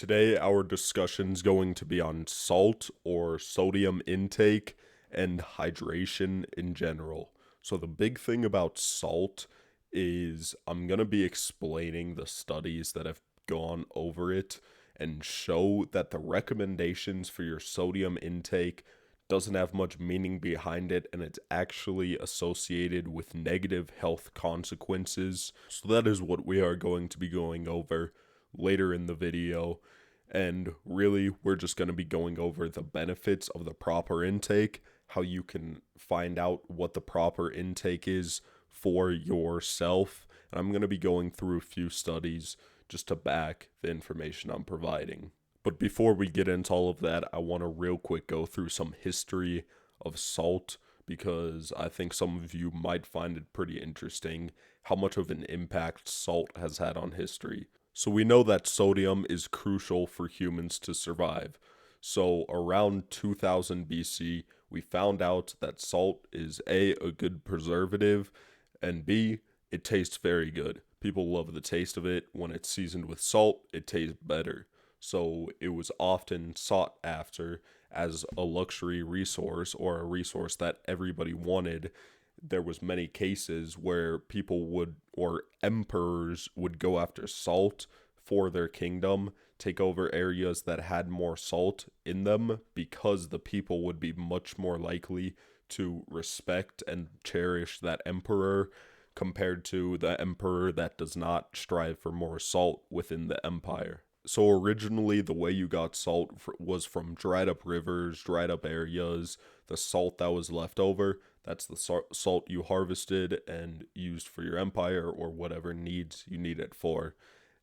Today, our discussion's going to be on salt or sodium intake and hydration in general. So, the big thing about salt is I'm going to be explaining the studies that have gone over it and show that the recommendations for your sodium intake doesn't have much meaning behind it and it's actually associated with negative health consequences. So that is what we are going to be going over later in the video. And really, we're just going to be going over the benefits of the proper intake, how you can find out what the proper intake is for yourself. And I'm going to be going through a few studies just to back the information I'm providing. But before we get into all of that, I want to real quick go through some history of salt because I think some of you might find it pretty interesting how much of an impact salt has had on history. So we know that sodium is crucial for humans to survive. So around 2000 BC, we found out that salt is a good preservative, and B, it tastes very good. People love the taste of it. When it's seasoned with salt, it tastes better. So it was often sought after as a luxury resource or a resource that everybody wanted. There was many cases where people would or emperors would go after salt for their kingdom, take over areas that had more salt in them because the people would be much more likely to respect and cherish that emperor compared to the emperor that does not strive for more salt within the empire. So originally, the way you got salt was from dried up rivers, dried up areas. The salt that was left over, that's the salt you harvested and used for your empire or whatever needs you need it for.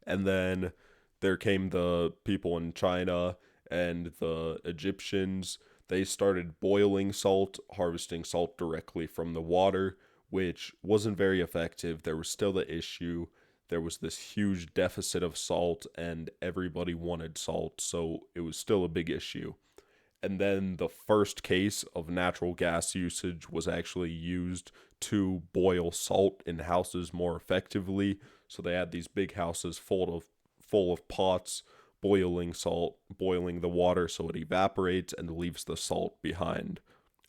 And then there came the people in China and the Egyptians. They started boiling salt, harvesting salt directly from the water, which wasn't very effective. There was still the issue. There was this huge deficit of salt, and everybody wanted salt, so it was still a big issue. And then the first case of natural gas usage was actually used to boil salt in houses more effectively. So they had these big houses full of pots, boiling salt, boiling the water so it evaporates and leaves the salt behind.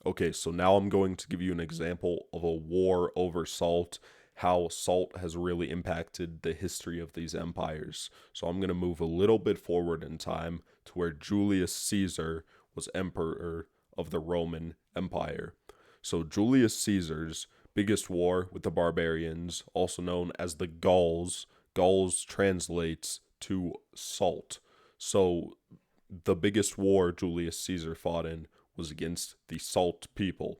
Okay, so now I'm going to give you an example of a war over salt, how salt has really impacted the history of these empires. So I'm going to move a little bit forward in time to where Julius Caesar was emperor of the Roman Empire. So Julius Caesar's biggest war with the barbarians, also known as the Gauls, Gauls translates to salt. So the biggest war Julius Caesar fought in was against the Salt people.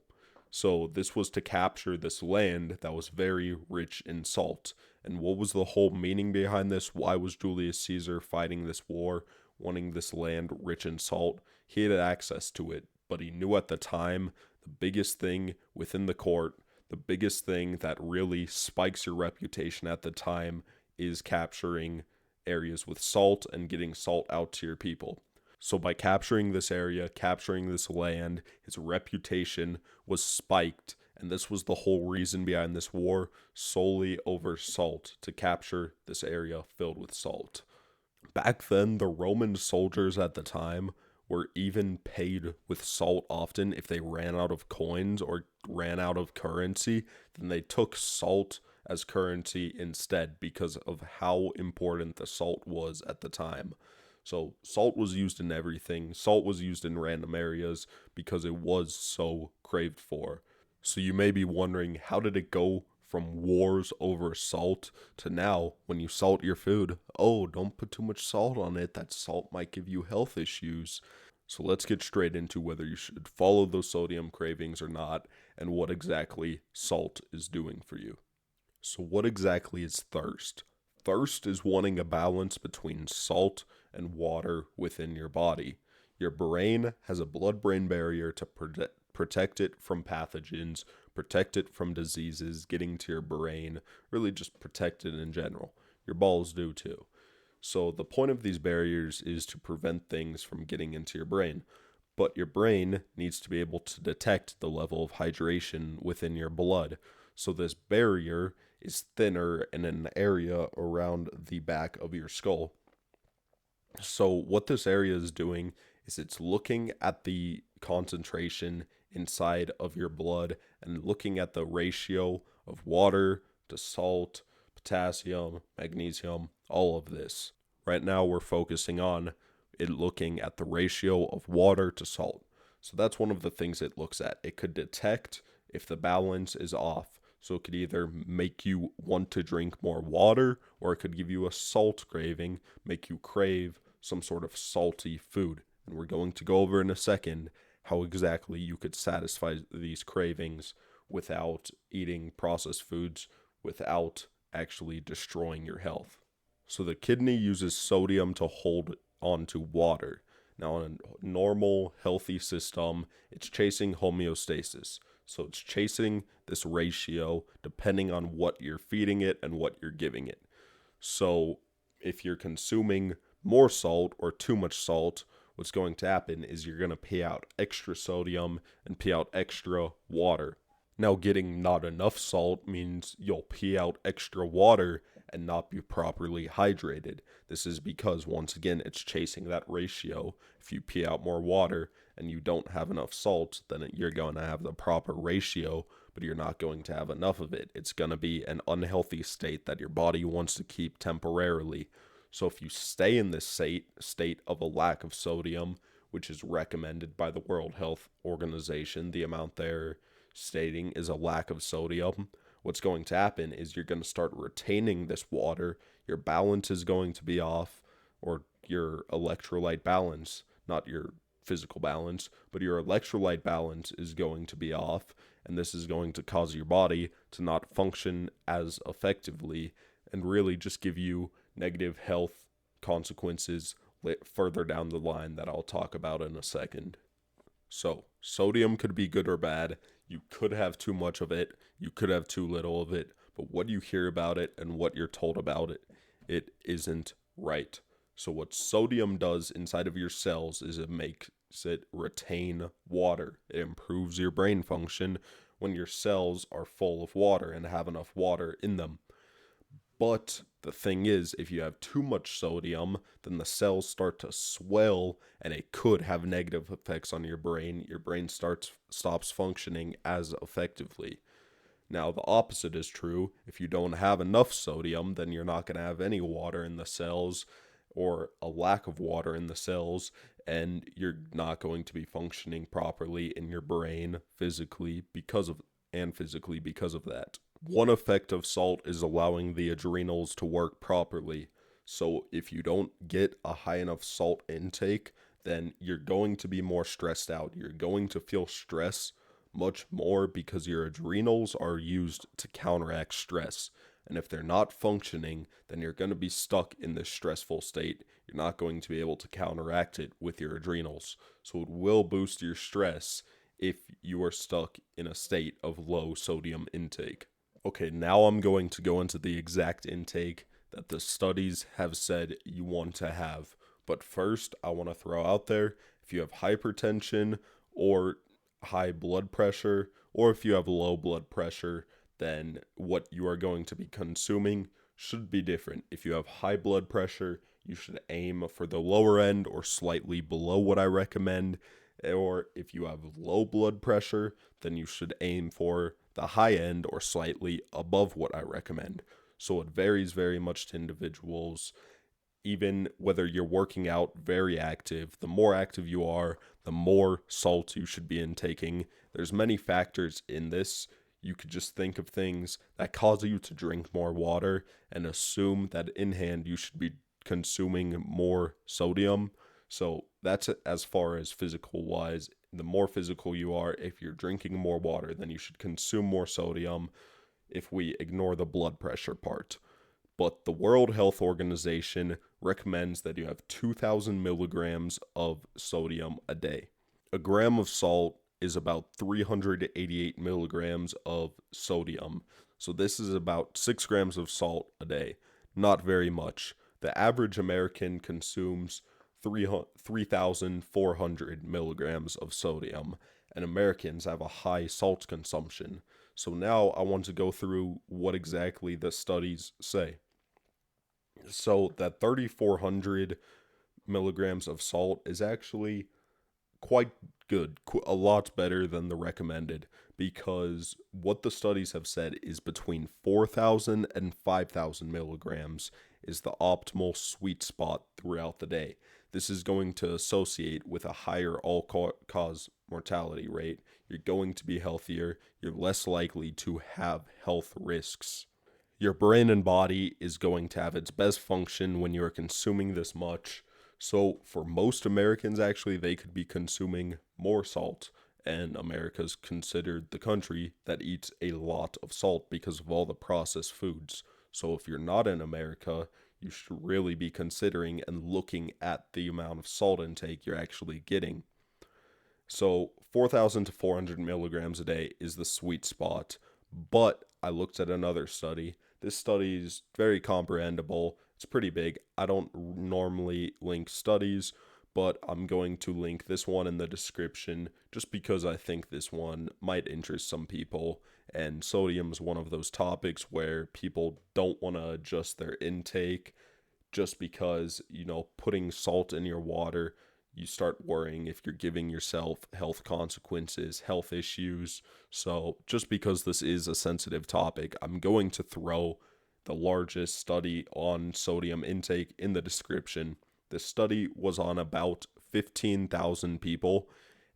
So this was to capture this land that was very rich in salt. And what was the whole meaning behind this? Why was Julius Caesar fighting this war, wanting this land rich in salt? He had access to it, but he knew at the time the biggest thing within the court, the biggest thing that really spikes your reputation at the time is capturing areas with salt and getting salt out to your people. So by capturing this area, capturing this land, his reputation was spiked, and this was the whole reason behind this war, solely over salt, to capture this area filled with salt. Back then, the Roman soldiers at the time were even paid with salt often. If they ran out of coins or ran out of currency, then they took salt as currency instead because of how important the salt was at the time. So salt was used in everything. Salt was used in random areas because it was so craved for. So you may be wondering, how did it go from wars over salt to now when you salt your food? Oh, don't put too much salt on it. That salt might give you health issues. So let's get straight into whether you should follow those sodium cravings or not and what exactly salt is doing for you. So what exactly is thirst? Thirst is wanting a balance between salt and water within your body. Your brain has a blood-brain barrier to protect it from pathogens, protect it from diseases getting to your brain, really just protect it in general. Your balls do too. So the point of these barriers is to prevent things from getting into your brain. But your brain needs to be able to detect the level of hydration within your blood. So this barrier is thinner in an area around the back of your skull. So what this area is doing is it's looking at the concentration inside of your blood and looking at the ratio of water to salt, potassium, magnesium, all of this. Right now we're focusing on it looking at the ratio of water to salt. So that's one of the things it looks at. It could detect if the balance is off. So it could either make you want to drink more water, or it could give you a salt craving, make you crave some sort of salty food. And we're going to go over in a second how exactly you could satisfy these cravings without eating processed foods, without actually destroying your health. So the kidney uses sodium to hold onto water. Now, in a normal, healthy system, it's chasing homeostasis. So it's chasing this ratio depending on what you're feeding it and what you're giving it. So if you're consuming more salt or too much salt, what's going to happen is you're going to pay out extra sodium and pay out extra water. Now, getting not enough salt means you'll pee out extra water and not be properly hydrated. This is because, once again, it's chasing that ratio. If you pee out more water and you don't have enough salt, then you're going to have the proper ratio, but you're not going to have enough of it. It's going to be an unhealthy state that your body wants to keep temporarily. So, if you stay in this state of a lack of sodium, which is recommended by the World Health Organization, the amount they're stating is a lack of sodium, what's going to happen is you're going to start retaining this water. Your balance is going to be off, or your electrolyte balance, not your physical balance, but your electrolyte balance is going to be off. And this is going to cause your body to not function as effectively and really just give you negative health consequences further down the line that I'll talk about in a second. So, sodium could be good or bad. You could have too much of it, you could have too little of it, but what you hear about it and what you're told about it, it isn't right. So, what sodium does inside of your cells is it makes it retain water. It improves your brain function when your cells are full of water and have enough water in them. But the thing is, if you have too much sodium, then the cells start to swell and it could have negative effects on your brain. Your brain stops functioning as effectively. Now, the opposite is true. If you don't have enough sodium, then you're not going to have any water in the cells or a lack of water in the cells, and you're not going to be functioning properly in your brain physically because of that. One effect of salt is allowing the adrenals to work properly. So if you don't get a high enough salt intake, then you're going to be more stressed out. You're going to feel stress much more because your adrenals are used to counteract stress. And if they're not functioning, then you're going to be stuck in this stressful state. You're not going to be able to counteract it with your adrenals. So it will boost your stress if you are stuck in a state of low sodium intake. Okay, now I'm going to go into the exact intake that the studies have said you want to have. But first, I want to throw out there, if you have hypertension or high blood pressure, or if you have low blood pressure, then what you are going to be consuming should be different. If you have high blood pressure, you should aim for the lower end or slightly below what I recommend. Or if you have low blood pressure, then you should aim for the high end or slightly above what I recommend. So it varies very much to individuals. Even whether you're working out very active, the more active you are, the more salt you should be intaking. There's many factors in this. You could just think of things that cause you to drink more water and assume that in hand you should be consuming more sodium. So that's as far as physical wise. The more physical you are, if you're drinking more water, then you should consume more sodium if we ignore the blood pressure part. But the World Health Organization recommends that you have 2,000 milligrams of sodium a day. A gram of salt is about 388 milligrams of sodium. So this is about 6 grams of salt a day. Not very much. The average American consumes 3,400 milligrams of sodium, and Americans have a high salt consumption. So now I want to go through what exactly the studies say. So that 3,400 milligrams of salt is actually quite good, a lot better than the recommended, because what the studies have said is between 4,000 and 5,000 milligrams is the optimal sweet spot throughout the day. This is going to associate with a higher all cause mortality rate. You're going to be healthier, you're less likely to have health risks. Your brain and body is going to have its best function when you're consuming this much. So, for most Americans, actually, they could be consuming more salt. And America's considered the country that eats a lot of salt because of all the processed foods. So, if you're not in America, you should really be considering and looking at the amount of salt intake you're actually getting. So 4,000 to 400 milligrams a day is the sweet spot. But I looked at another study. This study is very comprehensible. It's pretty big. I don't normally link studies, but I'm going to link this one in the description just because I think this one might interest some people. And sodium is one of those topics where people don't want to adjust their intake just because, putting salt in your water, you start worrying if you're giving yourself health consequences, health issues. So, just because this is a sensitive topic, I'm going to throw the largest study on sodium intake in the description. This study was on about 15,000 people.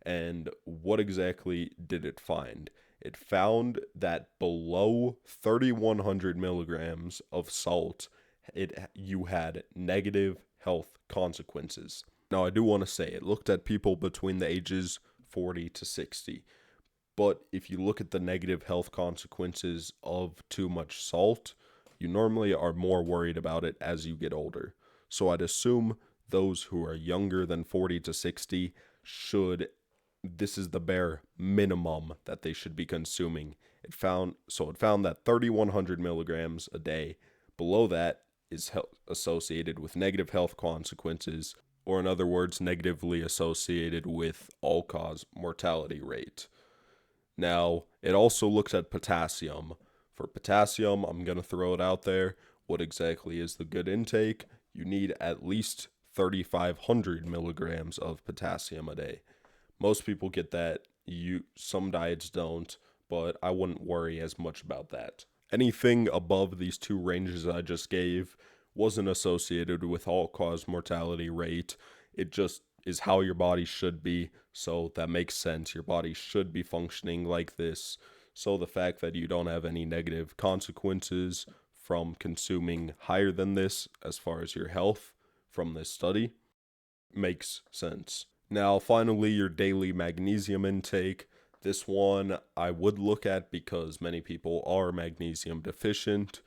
And what exactly did it find? It found that below 3,100 milligrams of salt, you had negative health consequences. Now, I do want to say it looked at people between the ages 40 to 60. But if you look at the negative health consequences of too much salt, you normally are more worried about it as you get older. So I'd assume those who are younger than 40 to 60 should, this is the bare minimum that they should be consuming. It found that 3,100 milligrams a day below that is associated with negative health consequences, or in other words, negatively associated with all-cause mortality rate. Now, it also looks at potassium. For potassium, I'm going to throw it out there. What exactly is the good intake? You need at least 3,500 milligrams of potassium a day. Most people get that. Some diets don't, but I wouldn't worry as much about that. Anything above these two ranges I just gave wasn't associated with all-cause mortality rate. It just is how your body should be, so that makes sense. Your body should be functioning like this. So the fact that you don't have any negative consequences from consuming higher than this as far as your health from this study makes sense. Now, finally, your daily magnesium intake. This one I would look at because many people are magnesium deficient.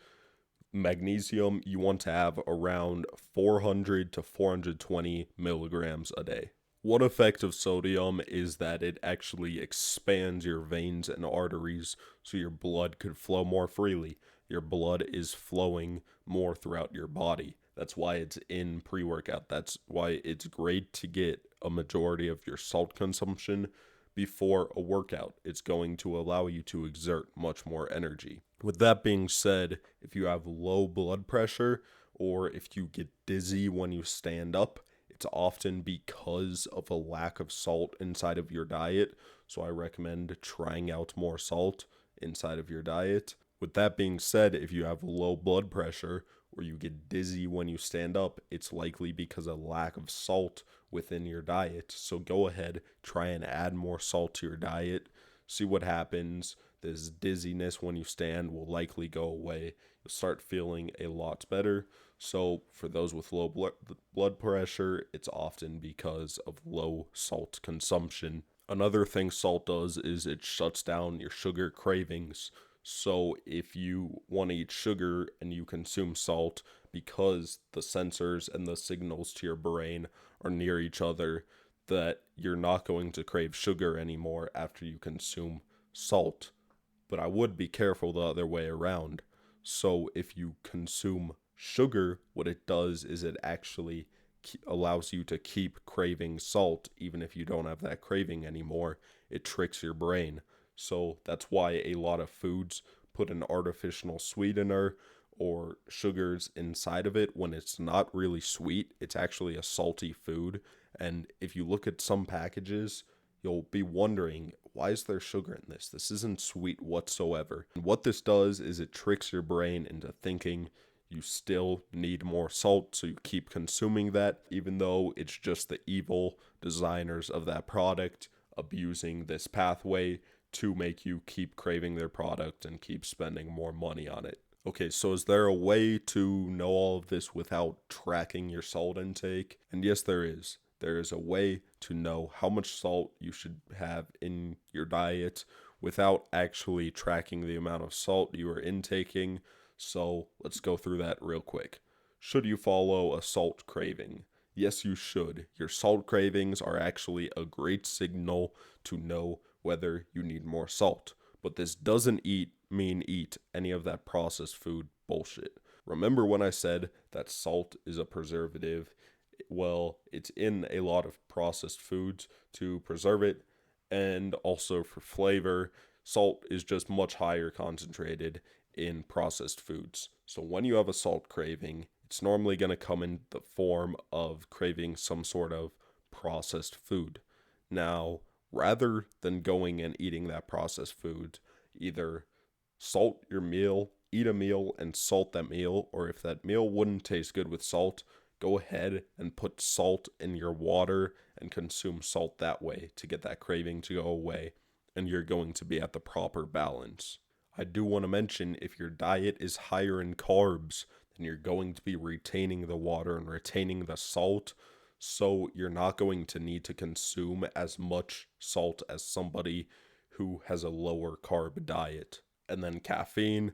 Magnesium, you want to have around 400 to 420 milligrams a day. One effect of sodium is that it actually expands your veins and arteries so your blood could flow more freely. Your blood is flowing more throughout your body. That's why it's in pre-workout. That's why it's great to get a majority of your salt consumption before a workout. It's going to allow you to exert much more energy. With that being said, if you have low blood pressure or if you get dizzy when you stand up, it's often because of a lack of salt inside of your diet. So I recommend trying out more salt inside of your diet. With that being said, if you have low blood pressure or you get dizzy when you stand up, it's likely because of lack of salt within your diet. So go ahead, try and add more salt to your diet. See what happens. This dizziness when you stand will likely go away. You'll start feeling a lot better. So for those with low blood pressure, it's often because of low salt consumption. Another thing salt does is it shuts down your sugar cravings. So if you want to eat sugar and you consume salt, because the sensors and the signals to your brain are near each other, that you're not going to crave sugar anymore after you consume salt. But I would be careful the other way around. So if you consume sugar, what it does is it actually allows you to keep craving salt even if you don't have that craving anymore. It tricks your brain. So that's why a lot of foods put an artificial sweetener or sugars inside of it when it's not really sweet. It's actually a salty food. And if you look at some packages, you'll be wondering, why is there sugar in this? This isn't sweet whatsoever. And what this does is it tricks your brain into thinking you still need more salt, so you keep consuming that, even though it's just the evil designers of that product abusing this pathway to make you keep craving their product and keep spending more money on it. Okay, so is there a way to know all of this without tracking your salt intake? And yes, there is. There is a way to know how much salt you should have in your diet without actually tracking the amount of salt you are intaking. So let's go through that real quick. Should you follow a salt craving? Yes, you should. Your salt cravings are actually a great signal to know whether you need more salt. But this doesn't mean eat any of that processed food bullshit. Remember when I said that salt is a preservative? Well, it's in a lot of processed foods to preserve it and also for flavor. Salt is just much higher concentrated in processed foods. So when you have a salt craving, it's normally going to come in the form of craving some sort of processed food. Now, rather than going and eating that processed food, either salt your meal, eat a meal and salt that meal, or if that meal wouldn't taste good with salt, go ahead and put salt in your water and consume salt that way to get that craving to go away, and you're going to be at the proper balance. I do want to mention, if your diet is higher in carbs, then you're going to be retaining the water and retaining the salt, so you're not going to need to consume as much salt as somebody who has a lower carb diet. And then caffeine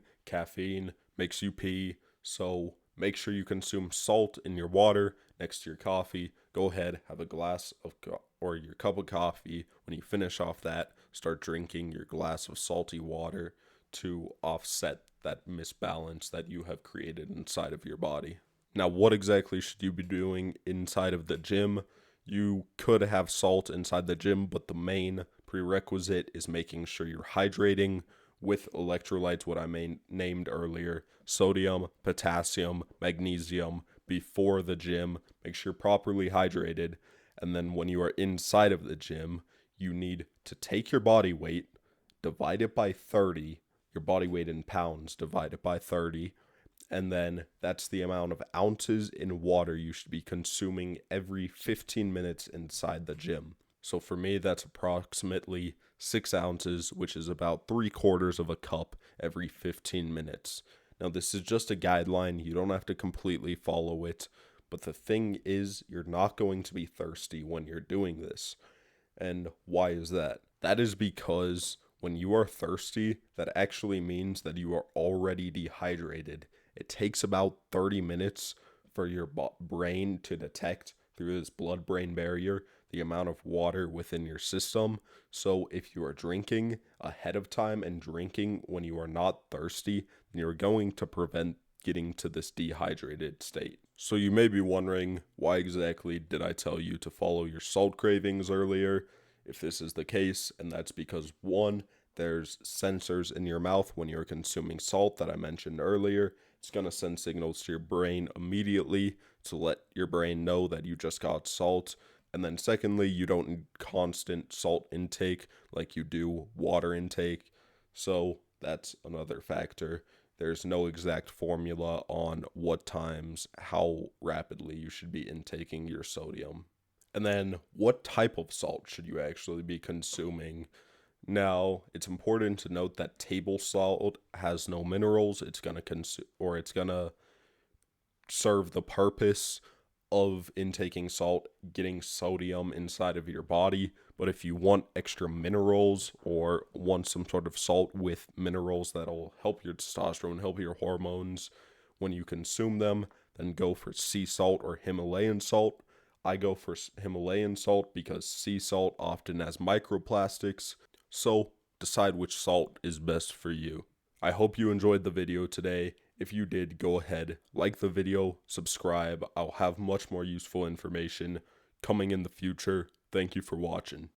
makes you pee, so make sure you consume salt in your water next to your coffee. Go ahead, have a glass of or your cup of coffee. When you finish off that, start drinking your glass of salty water to offset that misbalance that you have created inside of your body. Now, what exactly should you be doing inside of the gym? You could have salt inside the gym, but the main prerequisite is making sure you're hydrating with electrolytes, what I named earlier: sodium, potassium, magnesium, before the gym. Make sure you're properly hydrated. And then when you are inside of the gym, you need to take your body weight, divide it by 30, your body weight in pounds, divide it by 30, and then that's the amount of ounces in water you should be consuming every 15 minutes inside the gym. So for me, that's approximately 6 ounces, which is about 3/4 of a cup every 15 minutes. Now, this is just a guideline. You don't have to completely follow it. But the thing is, you're not going to be thirsty when you're doing this. And why is that? That is because when you are thirsty, that actually means that you are already dehydrated. It takes about 30 minutes for your brain to detect through this blood-brain barrier the amount of water within your system. So if you are drinking ahead of time and drinking when you are not thirsty, then you're going to prevent getting to this dehydrated state. So you may be wondering, why exactly did I tell you to follow your salt cravings earlier? If this is the case, and that's because, one, there's sensors in your mouth when you're consuming salt that I mentioned earlier. It's going to send signals to your brain immediately to let your brain know that you just got salt. And then secondly, you don't need constant salt intake like you do water intake. So that's another factor. There's no exact formula on what times, how rapidly you should be intaking your sodium. And then what type of salt should you actually be consuming? Now, it's important to note that table salt has no minerals. It's going to serve the purpose of intaking salt, getting sodium inside of your body. But if you want extra minerals or want some sort of salt with minerals that'll help your testosterone, help your hormones when you consume them, then go for sea salt or Himalayan salt. I go for Himalayan salt because sea salt often has microplastics. So decide which salt is best for you. I hope you enjoyed the video today. If you did, go ahead, like the video, subscribe. I'll have much more useful information coming in the future. Thank you for watching.